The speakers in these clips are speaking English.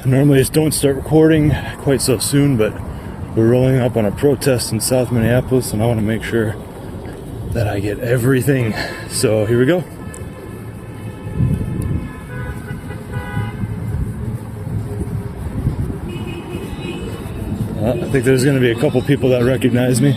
Normally I just don't start recording quite so soon, but we're rolling up on a protest in South Minneapolis and I want to make sure that I get everything. So here we go. I think there's going to be a couple people that recognize me.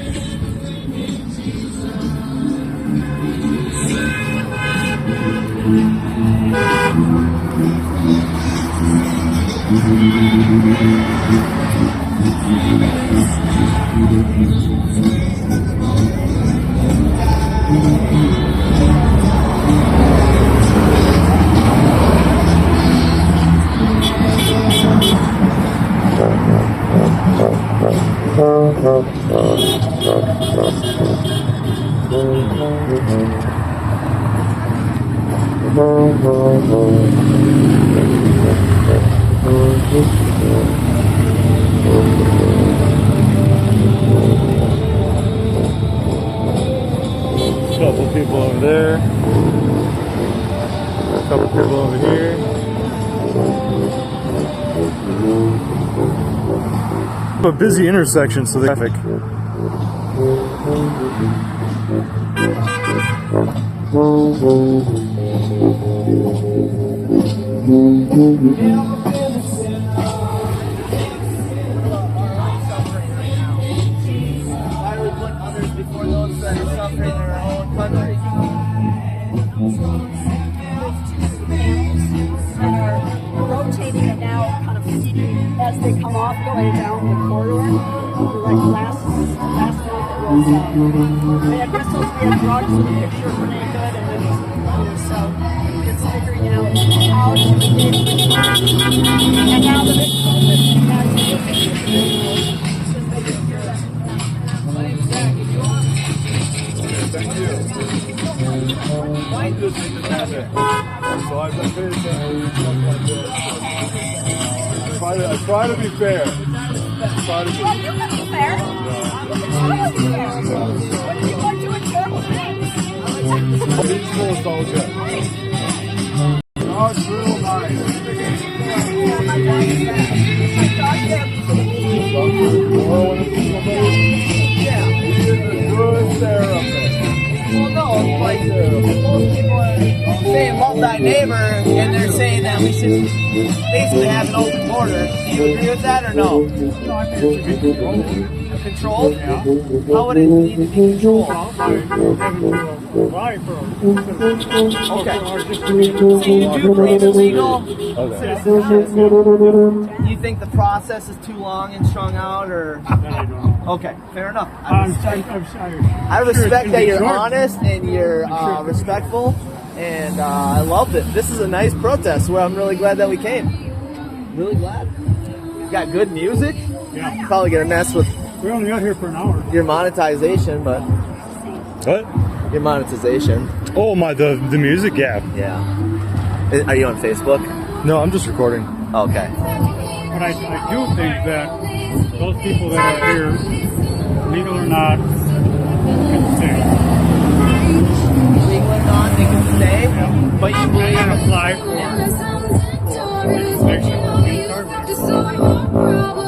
Couple people over there, a couple people over here. A busy intersection, so the traffic. Rotating it now, kind of as they come off, going down the corridor. Like last night, they had crystals, we had drugs, so the picture was pretty good, and so it's figuring out how to engage the and now the big focus has to be visuals. Just making sure that. My name's Zach, if you want. Thank you. I'm just independent, so I've been paid attention to stuff like this. I try to be fair. Well, you can be fair. I'm totally fair. What did you want to do in terrible things? Peaceful is all good. No, it's real nice. Yeah. He's a good therapist. Well, no, like most people are saying love thy neighbor, and they're saying that we should basically have an open border. Do you agree with that or no? No, I think it should be controlled. Controlled? Yeah. How would it need to be controlled? Apply for Okay. So you do believe it's legal? You think the process is too long and strung out, or? Okay, fair enough. I respect that you're honest and you're respectful, and I loved it. This is a nice protest where I'm really glad that we came. Really glad. You got good music? Yeah. Probably gonna mess with We're only out here for an hour. your monetization, but What? your monetization. Oh my, the music, yeah. Yeah. Are you on Facebook? No, I'm just recording. Okay. But I do think that those people that are here, legal or not, can stay. Legal or not, they can stay, but you They believe can apply for legalization for green card.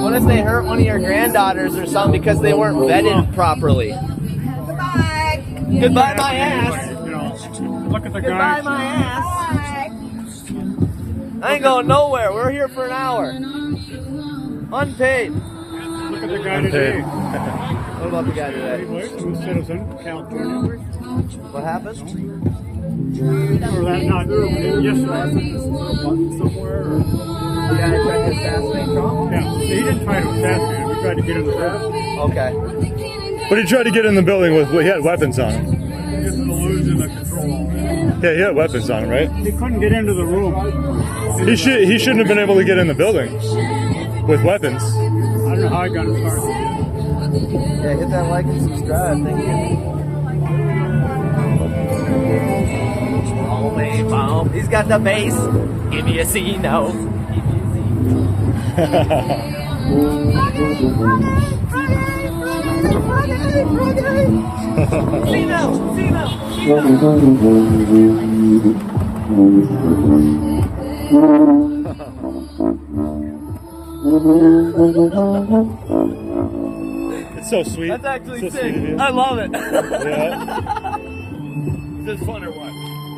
what if they hurt one of your granddaughters or something because they weren't vetted properly? Goodbye. Goodbye, my ass. You know, look at the Goodbye, guys. my ass. Bye. I ain't going nowhere. We're here for an hour. Unpaid. Look at the guy Unpaid. today. What about the guy today? Anyway, who's citizen, California. What happened? Or that not yesterday. Somewhere. Or, The guy tried to assassinate Trump? yeah, he didn't try to assassinate him. He tried to get in the building. Okay. But he tried to get in the building with, he had weapons on him. It's an illusion of control. Yeah, he had weapons on him, right? He couldn't get into the room. He shouldn't have been able to get in the building with weapons. I don't know how I got as far as he did. Yeah, hit that like and subscribe. Thank you. Oh, man, bomb. He's got the bass. Give me a C, no. See now, see now, see now. It's so sweet. That's actually So sick. sweet of you. I love it. Yeah. Is this fun or what?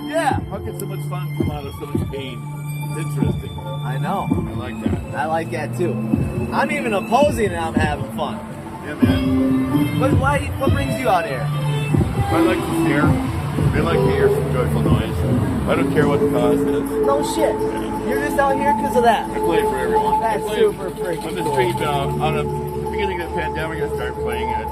Yeah. How can so much fun come out of so much pain? It's interesting. I know. I like that. I like that too. I'm even opposing it. I'm having fun. Yeah, man. What brings you out here? I like to hear. I like to hear some joyful noise. I don't care what the cause is. No shit. You're just out here because of that. I play for everyone. That's I play super freaking on the cool. street on the beginning of the pandemic. I started playing and it's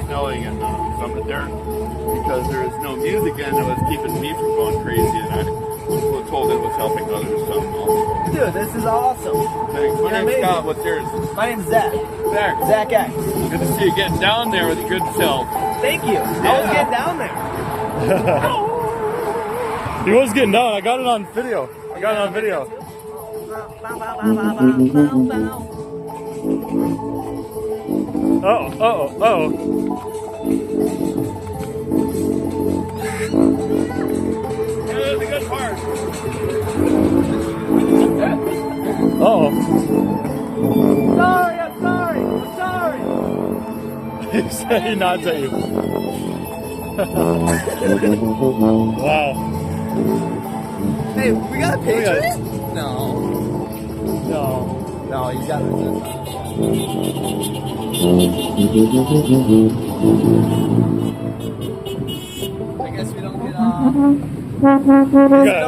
snowing and some of the dirt because there is no music and it was keeping me from going crazy and I was told it was helping others some also. Dude, this is awesome. Thanks. My You're name's amazing. Scott. What's yours? My name's Zach. Zach. Zach X. Good to see you getting down there with a good self. Thank you. I was getting down there. He was getting down. I got it on video. Oh. That's the good part. Sorry, I'm sorry. He said he nods at you. Wow. Hey, we got a picture? got it. No. No, you got it. I guess we don't get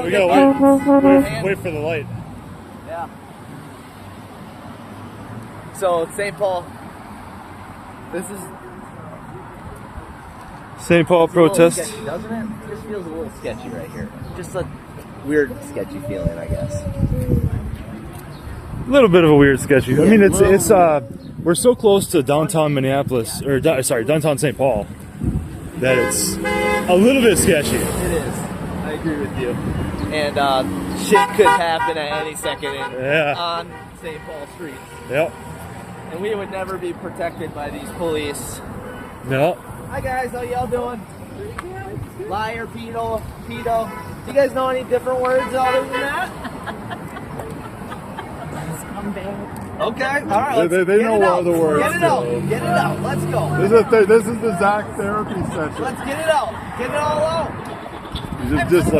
We gotta wait for the light. Yeah. So St. Paul. This is St. Paul a little protest. sketchy, doesn't it? It just feels a little sketchy right here. Just a weird sketchy feeling, I guess. A little bit of a weird sketchy. I mean, it's we're so close to downtown Minneapolis, or downtown St. Paul, that it's a little bit sketchy. It is. I agree with you. And shit could happen at any second on St. Paul Street. Yep. And we would never be protected by these police. No. Hi guys, how y'all doing? Liar, pedo. Do you guys know any different words other than that? Okay, all right. Let's They get know it what out. other words Get it do. out. Get it out. Let's go. This is the Zach therapy session. Let's get it out. Get it all out. You just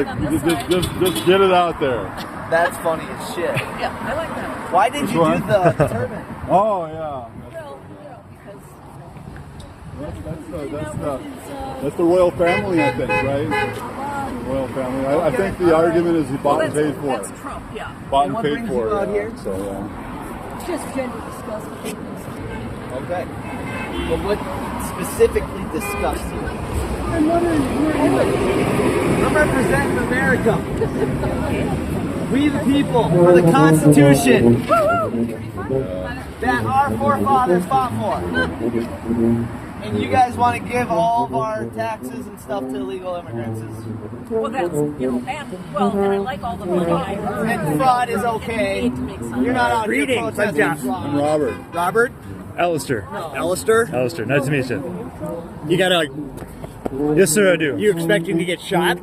get it out there. That's funny as shit. Yeah, I like that. Why did you one? do the turban? Oh yeah. Because That's the royal family, I think, right? Royal family. I think the argument is he bought and paid for that's it. Trump, yeah. Bought and What paid brings for you it. out yeah. here? So yeah. It's just gender disgusting. Okay. Well, what specifically disgusts you? I'm representing America. We the people for the Constitution that our forefathers fought for. And you guys want to give all of our taxes and stuff to illegal immigrants. Well, that's, and I like all the money I earn. And fraud is okay. You're not out here Greetings, I'm protesting Jeff. fraud. Robert. Robert, Alistair. Alistair, Nice to meet you. you gotta. Yes, sir, I do. You expecting to get shot?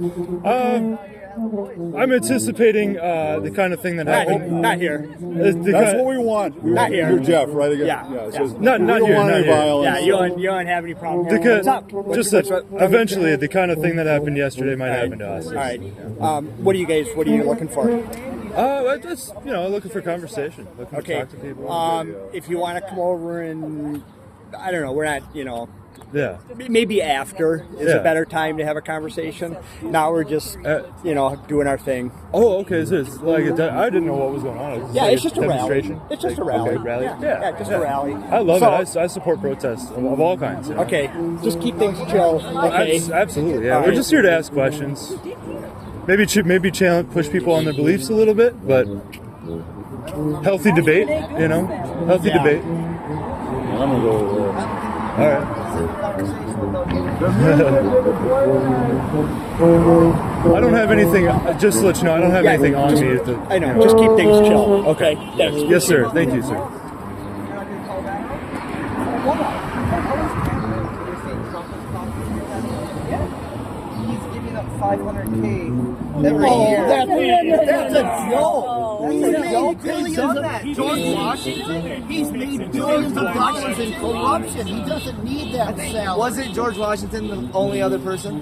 I'm anticipating the kind of thing that happened. Not here. That's what we want. We Not want here. You're Jeff, right? Again. Yeah. It's just- Not we don't here, want not any here. violence. Yeah, you don't have any problem. The What's up? just eventually, the kind of thing that happened yesterday might happen to us. All right. What are you looking for? Just looking for conversation, looking to Okay. talk to people. If you want to come over and I don't know, we're not, Yeah. maybe after is Yeah. a better time to have a conversation. Now we're just, doing our thing. Oh, okay. Is this like I didn't know what was going on. Yeah, Like it's just a rally. demonstration? It's just a Like, rally. Okay, rally. Yeah, just a rally. I love So- it. I support protests of all kinds. you know? Okay, just keep things chill. Okay. Absolutely. Yeah, All we're right. just here to ask questions. Maybe challenge, push people on their beliefs a little bit, but healthy debate. Healthy Yeah. debate. I'm gonna go over there. All right. I don't have anything. Just to let you know, I don't have Yeah, anything on just- me. I know. Just keep things chill. Okay. Thanks. Yes, sir. Thank you, sir. He's giving up $500K every year. That's a joke. That's a joke. Billions Done of that. George Washington, he's made billions of dollars in corruption. He doesn't need that salary. Wasn't George Washington the only other person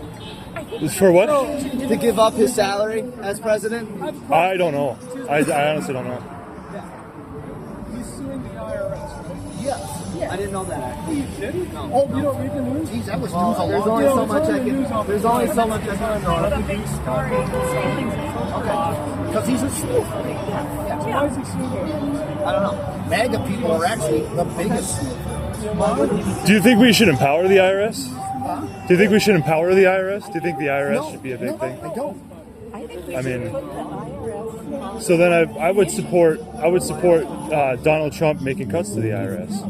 For what? to give up his salary as president? I don't know. I honestly don't know. He's suing the IRS. Yes. I didn't know that. Oh, you don't read the news? Geez, that was news a There's long only time so much I can. There's only so much I can know. Because he's a snoop. Why is he suing? I don't know. MAGA people are actually the biggest snoop. Do you think we should empower the IRS? Do you think we should empower the IRS? Do you think the IRS should be a big thing? I don't. I mean, so then I would support Donald Trump making cuts to the IRS.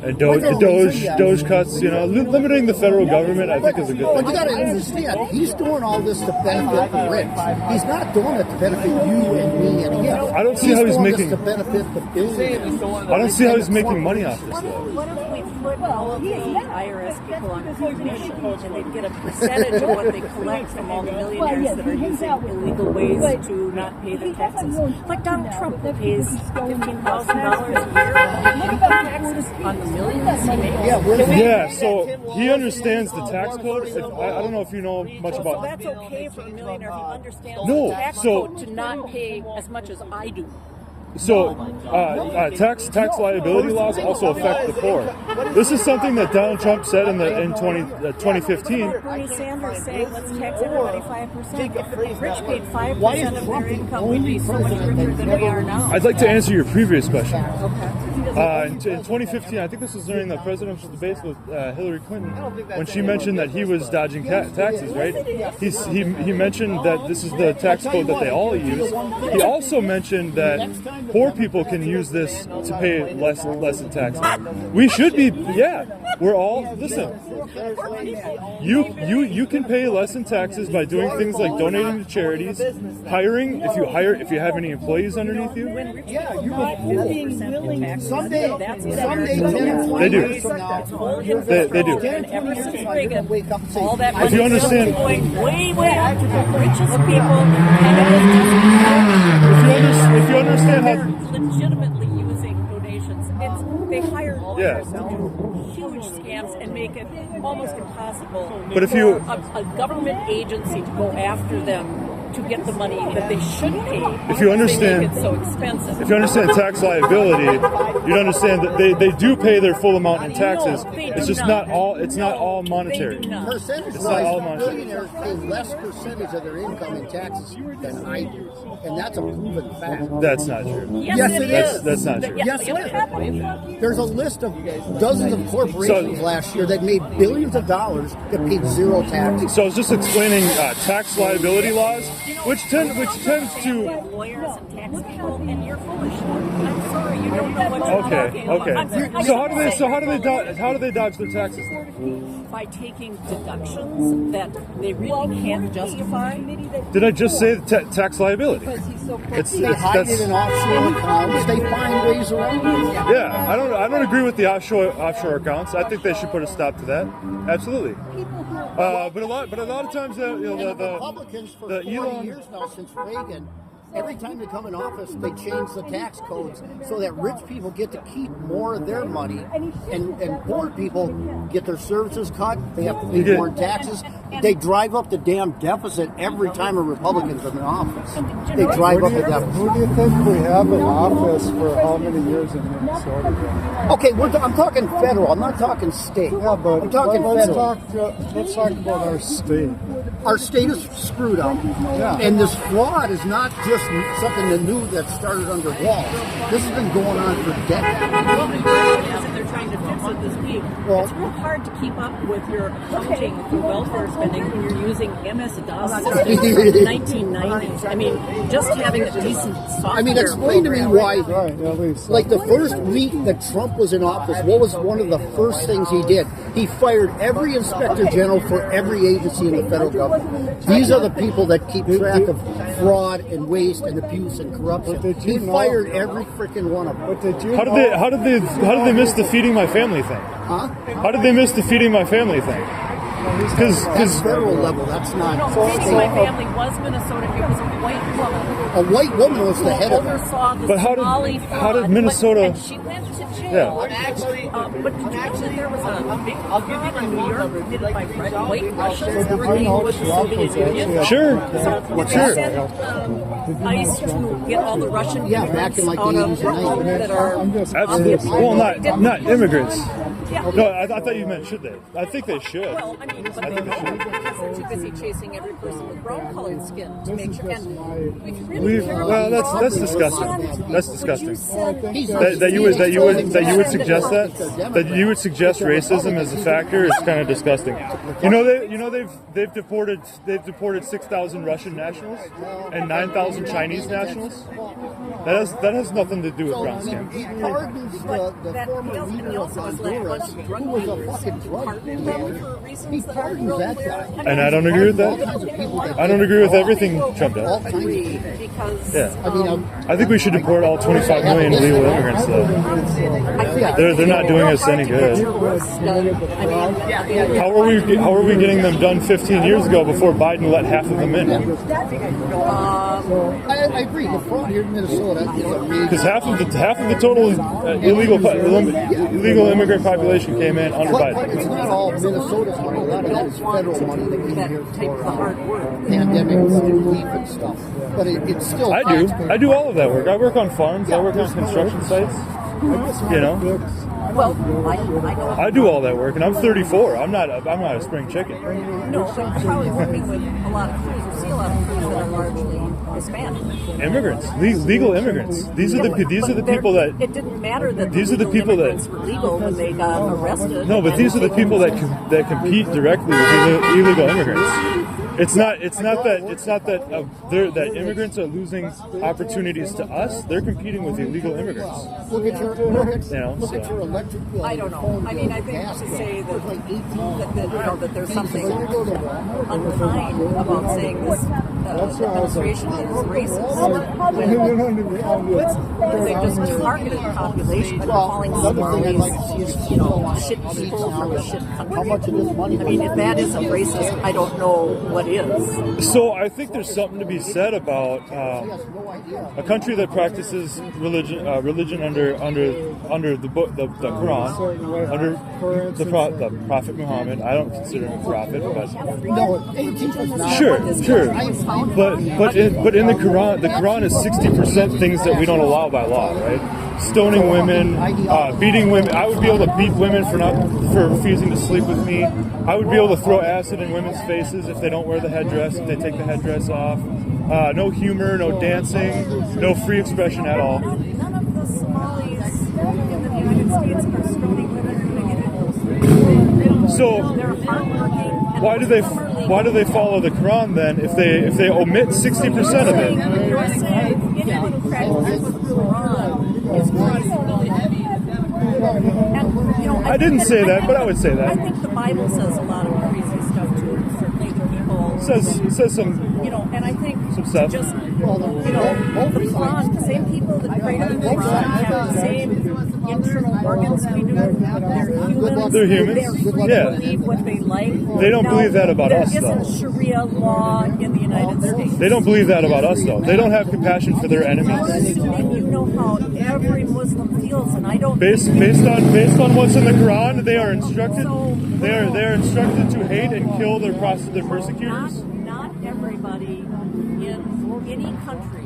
And Doge cuts, you know, limiting the federal government, I think is a good But you thing. got to understand, he's doing all this to benefit the rich. He's not doing it to benefit you and me and him. I don't see how he's doing making. this to benefit the billionaires. I don't see how he's making money off this though. What if we put all of the IRS people on commission and they'd get a percentage of what they collect from all the millionaires that are using illegal ways to not pay their taxes? Like Donald Trump, who pays $15,000 a year in income taxes on the millions he makes. Yeah, so he understands the tax code. I don't know if you know much So about. that's okay for a millionaire if he understands No, the tax so- code to not pay as much as I do. So, tax liability laws also affect the poor. This is something that Donald Trump said in 2015. Bernie Sanders saying let's tax everybody 5%. If the rich paid 5% of their income, we'd be so much richer than we are now. I'd like to answer your previous question. Okay. In 2015, I think this was during the presidential debates with Hillary Clinton, when she mentioned that he was dodging taxes, right? He mentioned that this is the tax code that they all use. He also mentioned that poor people can use this to pay less in taxes. We should be, we're all, listen, you can pay less in taxes by doing things like donating to charities, hiring, if you have any employees underneath you. Someday, 10 or 20 They do. years from now, They do. And ever since Reagan, wake up and say, all that If you money is understand- going way up to the richest people, and If you understand they're how, legitimately using donations. They hire lawyers Yeah. to do huge scams and make it almost impossible But if for you- a government agency to go after them to get the money that they should pay. If you because understand- they make it so expensive. if you understand tax liability, you'd understand that they do pay their full amount in taxes. No, they It's do just not all. It's not all monetary. They do not. It's not all percentage-wise, monetary. billionaires pay less percentage of their income in taxes than I do. And that's a proven fact. That's not true. Yes, it is. That's not true. Yes, it is. There's a list of dozens of corporations last year that made billions of dollars that paid zero taxes. So I was just explaining tax liability laws, which tends to. Lawyers and tax people, and you're foolish. I'm sorry, you don't know what you're talking about. Okay. I'm sorry. So how do they dodge their taxes? By taking deductions that they really can't justify. Did I just say tax liability? They hide it in offshore accounts. They find ways around it. Yeah, I don't agree with the offshore accounts. I think they should put a stop to that. Absolutely. But a lot of times And the Republicans for the 40 Elon. years now, since Reagan, every time they come in office, they change the tax codes so that rich people get to keep more of their money, and poor people get their services cut. They have to pay more in taxes. They drive up the damn deficit every time a Republican's in office. They drive up the deficit. Who do you think we have in office for how many years in Minnesota? Okay, I'm talking federal. I'm not talking state. Yeah, but I'm talking let's federal. talk about our state. Our state is screwed up. Yeah. And this fraud is not just something new that started under Walsh. This has been going on for decades. They're trying to fix it this week. Well- It's real hard to keep up with your accounting for welfare spending when you're using MS-DOS systems from the 1990s. I mean, just having a decent software I mean, explain to me why, Right, at least. like the first week that Trump was in office, what was one of the first things he did? He fired every inspector general for every agency in the federal government. These are the people that keep track of fraud and waste and abuse and corruption. But did He you know- fired every freaking one of them. But did you How know- did they miss the feeding my family thing? Huh? How did they miss the feeding my family thing? That's federal level. That's not. Maybe my family was Minnesota. It was a white woman. A white woman was the head of it. Oversaw the But Somali how did fraud, Minnesota? and she went to jail. Yeah. But actually, But did you know that there was a big I'll give you fraud my in New phone York number. committed by white Russians I working know with the Trump Soviet was Union? actually- Sure. They Sure. sent ICE to get all the Russian Yeah, back immigrants in like the out 80s of and 90s. that are I'm just- Absolutely. Well, not immigrants. Yeah. No, I thought you meant should they? I think they should. Well, I mean, but they don't because they're too busy chasing every person with brown-colored skin to make sure. And if you really care Well, about that's the disgusting. fraud, That's would disgusting. you send That you would suggest that you would suggest racism as a factor is kind of disgusting. They've deported 6,000 Russian nationals and 9,000 Chinese nationals. That has nothing to do with brown skin. He pardons the former leader of Honduras, who was a fucking drug dealer. He pardons that guy. And I don't agree with that. I don't agree with everything Trump All does. kinds of people. because Yeah. I mean, I think we should deport all 25 million illegal immigrants, though. They're not doing us any good. How are we getting them done 15 years ago before Biden let half of them in? I agree. The fraud here in Minnesota is a major. Because half of the total illegal immigrant population came in under But it's Biden. not all Minnesota's money. A lot of that is federal money that came here take the hard work. pandemics and relief and stuff. But it's still. I do all of that work. I work on farms. I work on construction sites. You know, Well, I know. I do all that work, and I'm 34. I'm not a spring chicken. No, but I'm probably working with a lot of crews, or see a lot of crews that are largely Hispanic. Immigrants, legal immigrants. These are the people that. It didn't matter that These are the legal people that- immigrants were legal when they got arrested. No, but these are the people that compete directly with illegal immigrants. It's not that immigrants are losing opportunities to us. They're competing with illegal immigrants. Look at your electric bill. I don't know. I mean, I think to say that, that there's something unkind about saying this administration is racist when they just targeted the population by calling Somalis, shit people from a shit country. How much of this money? I mean, if that isn't racist, I don't know what is. So I think there's something to be said about a country that practices religion under the book, the Quran, under the Prophet Muhammad. I don't consider him a prophet, but No, it's not. sure. But in the Quran is 60% things that we don't allow by law, right? Stoning women, beating women. I would be able to beat women for refusing to sleep with me. I would be able to throw acid in women's faces if they don't wear the headdress, if they take the headdress off. No humor, no dancing, no free expression at all. None of the Somalis in the United States are stoning women So They're hardworking. why do they follow the Quran then if they omit 60% of it? You're saying anyone who practices the Quran is crazy. And, I didn't say that, but I would say that. I think the Bible says a lot of crazy stuff too. Certainly the people. It says some. And I think Some stuff. just, the Quran, the same people that created the Quran have the same internal organs we do. They're humans. They're humans. They're free Yeah. to believe what they like. They don't believe that about us, There though. isn't Sharia law in the United States. They don't believe that about us, though. They don't have compassion for their enemies. And you know how every Muslim feels, and I don't. Based on what's in the Quran, they are instructed. They are instructed to hate and kill their persecutors. Not everybody in any country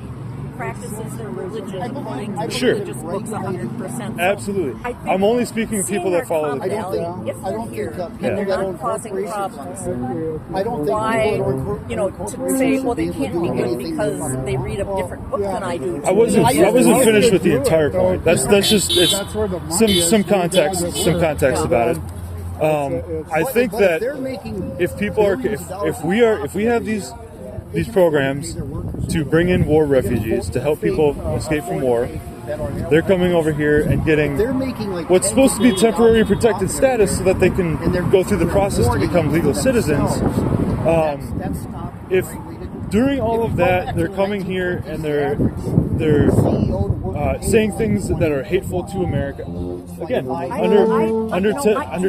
practices their religion according to Sure. religious books 100%. So Absolutely. I think I'm only speaking of people that follow the seeing Quran. our commonality, if they're here and they're not causing problems, I don't think why, people to say, well, they can't be good because they read a different book than I do. I wasn't finished with the entire point. That's just it's some context about it. I think that if people are if we have these programs to bring in war refugees to help people escape from war, they're coming over here and getting what's supposed to be temporary protected status so that they can go through the process to become legal citizens. If during all of that they're coming here and they're saying things that are hateful to America, again under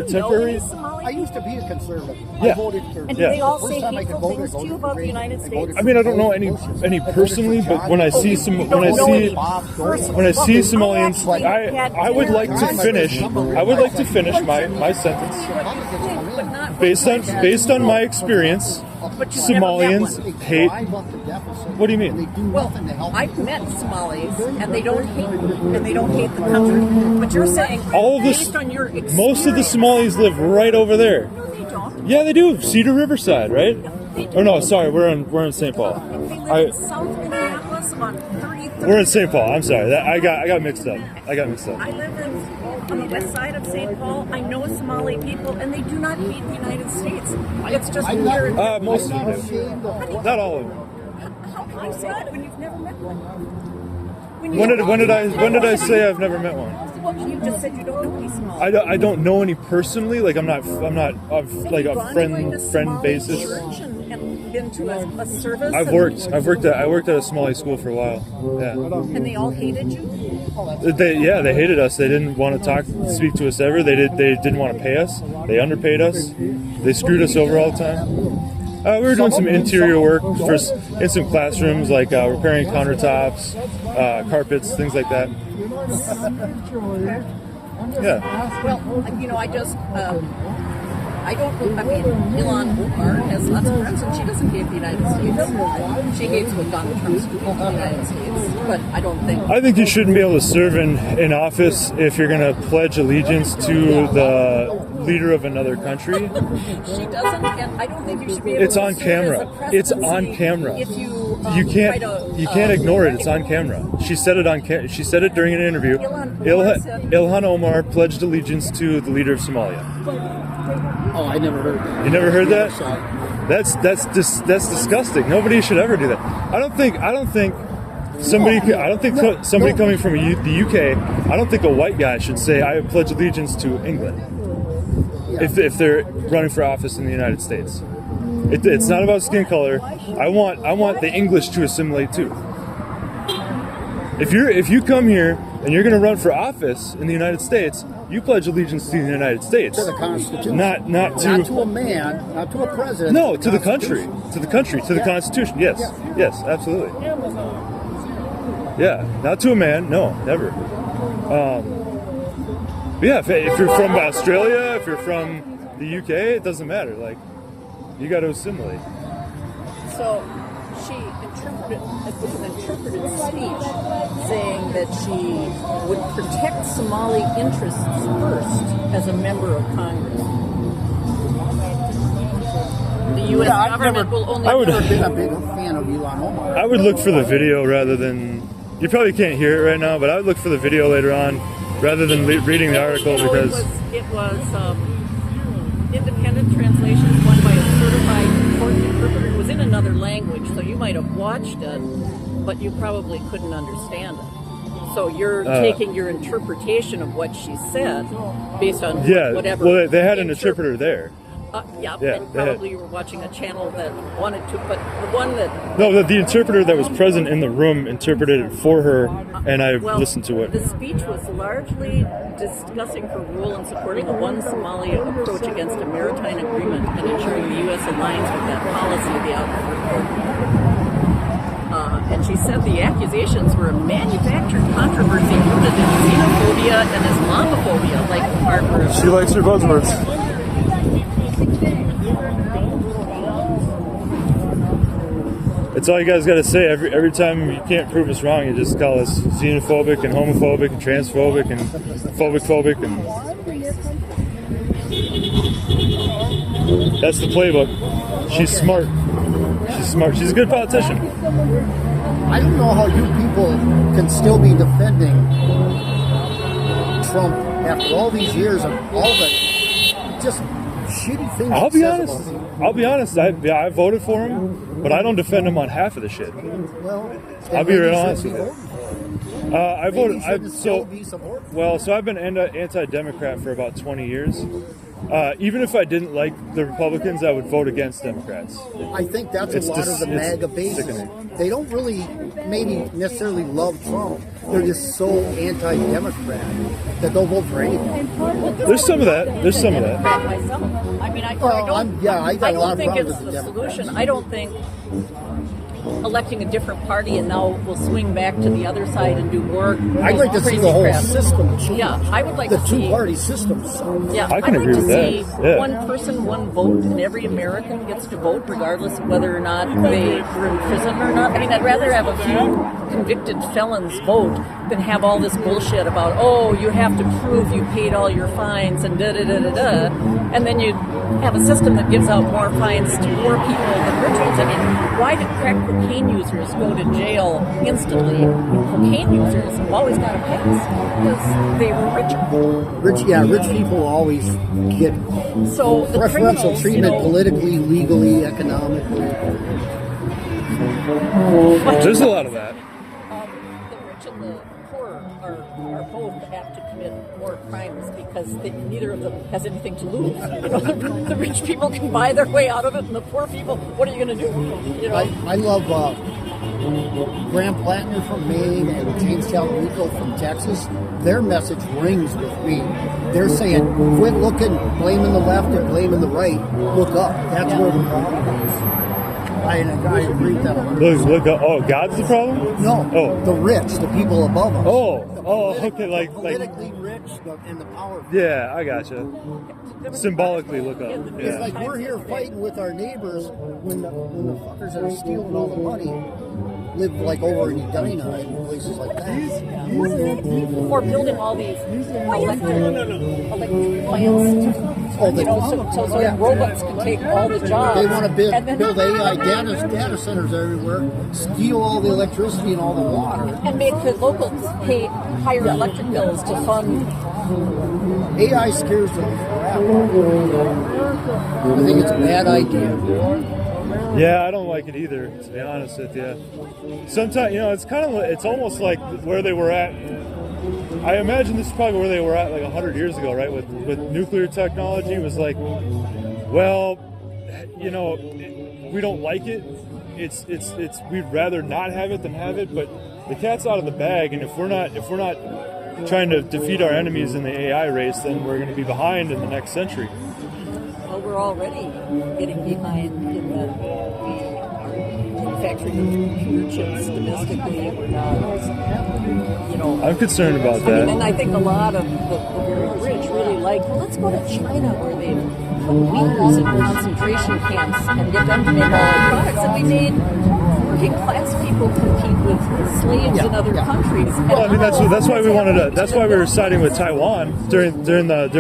temporary. Somali I used to be a conservative. Yeah. I voted for. And do Yeah. they all First say time I could hateful vote, I things to voted you for about the Reagan. United I States? voted I mean, I for don't know Bush. any I voted personally, for but John when I see Lewis. some, You when I don't know see, any Bob Dole. when I see Somalians, actually had I would dinner like to with finish. I would like to finish my sentence but not based on my experience. But you've never met Somalians one. hate. Drive up the deficit. What do you mean? They do Well, nothing to help. I've met Somalis, and they don't hate and they don't hate the country. But you're saying All of based this, on your experience, most of the Somalis live right over there. No, they don't. Yeah, they do. Cedar Riverside, right? They do. Or no, sorry, we're in St. Paul. They live I, in South Minneapolis, about 30. we're in St. Paul. I'm sorry. That I got mixed up. I live on the west side of St. Paul. I know Somali people, and they do not hate the United States. It's just weird. Most of them do. Not all of them. How can you say that when you've never met one? When did I say I've never met one? Well, you just said you don't know any Somali. I don't know any personally. Like I'm not of like a friend basis. Church and been to a service. I worked at a Somali school for a while. Yeah. And they all hated you. They hated us. They didn't want to speak to us ever. They didn't want to pay us. They underpaid us. They screwed us over all the time. We were doing some interior work in some classrooms, like repairing countertops, carpets, things like that. Yeah. Well, I mean, Ilhan Omar has lots of friends, and she doesn't hate the United States. She hates what Donald Trump's doing to the United States, but I don't think... I think you shouldn't be able to serve in office if you're going to pledge allegiance to the leader of another country. She doesn't, and I don't think you should be able It's to on serve camera. as a It's presidency on camera. If you You can't ignore it. It's on camera. She said it she said it during an interview. Ilhan Omar pledged allegiance to the leader of Somalia. Oh, I never heard that. You never heard that? That's disgusting. Nobody should ever do that. I don't think somebody coming from the UK. I don't think a white guy should say I pledge allegiance to England if they're running for office in the United States. It's not about skin color. I want the English to assimilate too. If you come here and you're going to run for office in the United States, you pledge allegiance to the United States. To the Constitution. Not to a man, not to a president. No, to the country. To the Constitution. Yes. Yes, absolutely. Yeah, not to a man. No, never. But yeah, if you're from Australia, if you're from the UK, it doesn't matter. Like, you got to assimilate. So she interpreted speech saying that she would protect Somali interests first as a member of Congress. The U.S. government will only... I've never been a big fan of Ilhan Omar. I would look for the video rather than... You probably can't hear it right now, but I would look for the video later on rather than reading the article because... It was independent translations, one by a certified court interpreter. It was in another language, so you might have watched it, but you probably couldn't understand it. So you're taking your interpretation of what she said based on whatever. Well, they had an interpreter there. And probably you were watching a channel that wanted to, but the one that... No, the interpreter that was present in the room interpreted it for her, and I listened to it. The speech was largely discussing her role in supporting a one Somalia approach against a maritime agreement and ensuring the U.S. aligns with that policy of the outcome report. And she said the accusations were a manufactured controversy rooted in xenophobia and Islamophobia, like Harper. She likes her buzzwords. That's all you guys got to say. Every time you can't prove us wrong, you just call us xenophobic and homophobic and transphobic and phobic and that's the playbook. She's smart. She's a good politician. I don't know how you people can still be defending Trump after all these years of all the just shitty things. I'll be honest. I voted for him, but I don't defend him on half of the shit. Well, I'll be real honest with you. I voted. So I've been anti-Democrat for about 20 years. Even if I didn't like the Republicans, I would vote against Democrats. I think that's a lot of the MAGA bases. They don't really maybe necessarily love Trump. They're just so anti-Democrat that they'll vote for anything. There's some of that. Myself, mean, I Well, don't. yeah, I got a lot don't of think problems it's with the the Democrats. solution. I don't think electing a different party and now we'll swing back to the other side and do more. I'd like to see crazy the whole crap. system change. Yeah, I would like the to see two-party system. Yeah, I can I'd agree like to with that. see Yeah. one person, one vote, and every American gets to vote regardless of whether or not they were in prison or not. I mean, I'd rather have a few convicted felons vote than have all this bullshit about, oh, you have to prove you paid all your fines and da-da-da-da-da, and then you have a system that gives out more fines to poor people than rich ones. I mean, why did crack cocaine users go to jail instantly? Cocaine users have always got a pass because they were richer. Rich people always get So the preferential criminals, treatment politically, legally, economically. There's a lot of that. The rich and the poor are both apt to commit more crimes because neither of them has anything to lose. You know, the rich people can buy their way out of it, and the poor people, what are you going to do? You know, I love Graham Plattner from Maine and James Talarico from Texas. Their message rings with me. They're saying, quit looking, blaming the left and blaming the right. Look up. That's where the problem is. I agree with that 100%. Look, oh, God's the problem? No, Oh. the rich, the people above us. Okay, like, politically rich and the powerful. yeah, I gotcha. Symbolically look up. It's Yeah. like we're here fighting with our neighbors when the fuckers that are stealing all the money live like over in Edina and places like that. or building all these electric plants. Oh, You know, so robots can take all the jobs. They want to and then- build AI data centers everywhere, steal all the electricity and all the water. and make the locals pay higher electric bills to fund. AI scares them crap. I think it's a bad idea. Yeah, I don't like it either, to be honest with you. Sometimes, you know, it's almost like where they were at. I imagine this is probably where they were at like 100 years ago, right? With nuclear technology, it was like, well, you know, we don't like it. It's we'd rather not have it than have it, but the cat's out of the bag, and if we're not trying to defeat our enemies in the AI race, then we're going to be behind in the next century. Well, we're already getting behind in the manufacturing computer chips domestically. We're not, you know. I'm concerned about I that. mean, and I think a lot of the very rich really like, well, let's go to China where they put Uyghurs in concentration camps and get them to make all our products. And we made working class people compete with slaves in other countries. Well, I mean, that's why we wanted to. That's why we were siding with Taiwan during the